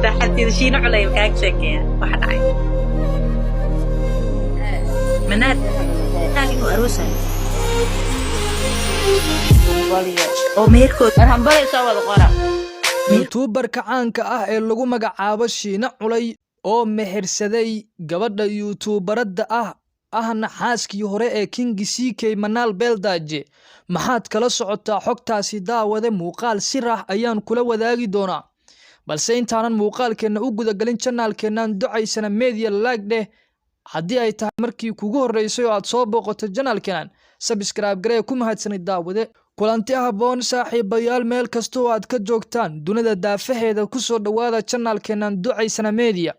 حتى شيء علي وكاك شكيا واحد عين منات تاني وأروسا oo meerkood waxaan baraysaa wada qora youtuberka caanka ah ee lagu magacaabo Shiina Culay oo mehersaday gabadha youtuberada ahna xaaskii hore ee King CK Manaal Beeldaaje maxaad kala socotaa xogtaasi daawade muuqaal sir ah ayaan kula wadaagi doonaa balse intaanan muuqaalkeena u guda galin channelkeenan ducaysana media like dheh haddii ay tahay markii kugu horeysay oo aad soo booqato channelkeenan subscribe garee ku mahadsanid daawade kulanti haboon saaxiibayaal meel kasta oo aad ka joogtaan dunida daafaheeda ku soo dhawaada channelkeenan ducaysana media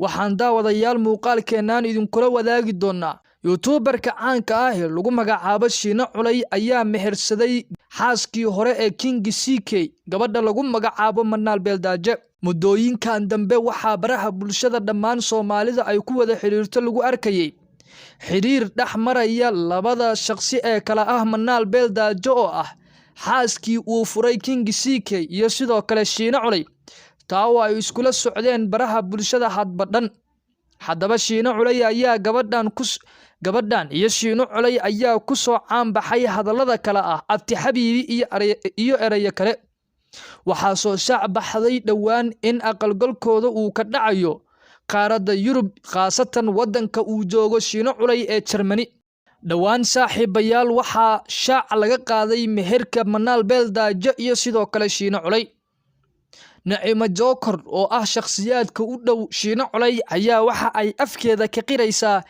waxaan daawadayaal muuqaalkeenan idinkula wadaagi doonaa youtuberka caanka ah ee lagu magacaabo Shiina Culay ayaa mehersaday xaaskii hore ee King CK gabadha lagu magacaabo Manaal Beeldaaje muddooyinkan dambe waxaa baraha bulshada dhammaan Soomaalida ay ku wada xiriirto lagu arkayay xiriir dhex maraya labada shakhsi ee kala ah Manaal Beeldaaje oo ah xaaskii uu furay King CK iyo sidoo kale Shiina Culay taa ay iskula socdeen baraha bulshada hadbadan haddaba Shiina Culay ayaa gabadhan iyo Shiina Culay ayaa ku soo caan baxay hadallada kala ah abti xabiibi iyo erayo kale waxaa soo shaac baxday dhawaan in aqalgalkooda uu ka dhacayo qaaradda Yurub khaasatan wadanka uu joogo Shiina Culay ee Germany dhawaan saaxiibayaal waxaa shaac laga qaaday meherka Manaal Beeldaaje iyo sidoo kale Shiina Culay Naciima Jookar oo ah shakhsiyaadka u dhow Shiina Culay ayaa waxa ay afkeeda ka qiraysaa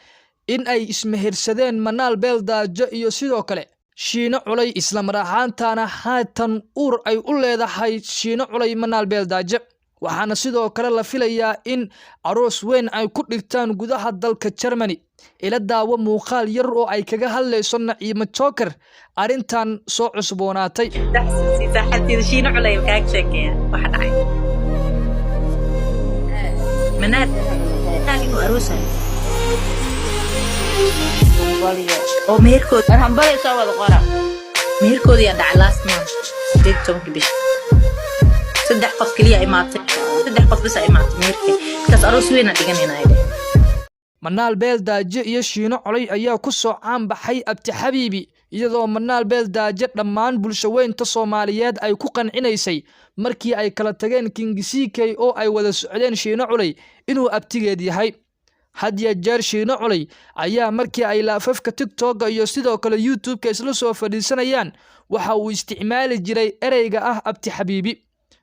in ay ismehersadeen Manaal Beeldaaje iyo sidoo kale Shiina Culay isla mar ahaantaana haatan uur ay u leedahay Shiina Culay Manaal Beeldaaje waxaana sidoo kale la filayaa in aroos weyn ay ku dhigtaan gudaha dalka Germany ila daawo muuqaal yar oo ay kaga hadlayso Naciima Jookar arintan soo cusboonaatay حتى شيء علي وكاك شكيا واحد عين منات تاني وأروسا oo meerkood waxaan baraysaa wada qora meerkood yaa dhacay last month 18 bish saddex qof kaliya imaatay saddex qof bas imaatay meerkii kaas aroos weyn dhiganayna Manaal Beeldaaje iyo Shiina Culay ayaa ku soo caan baxay abti xabiibi iyadoo Manaal Beeldaaje dhammaan bulsho weynta Soomaaliyeed ay ku qancinaysay markii ay kala tageen King CK oo ay wada socdeen Shiina Culay inuu abtigeed yahay hadiya jeer Shiina Culay ayaa markii ay laafafka TikTok iyo sidoo kale YouTube ka isla soo fadhiisanayaan waxa uu isticmaali jiray ereyga ah abti xabiibi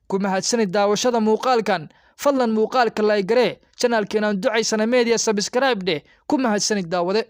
ku mahadsanid daawashada muuqaalkan fadlan muuqaalka like garee channelkeenan ducaysana media subscribe dheh ku mahadsanid daawade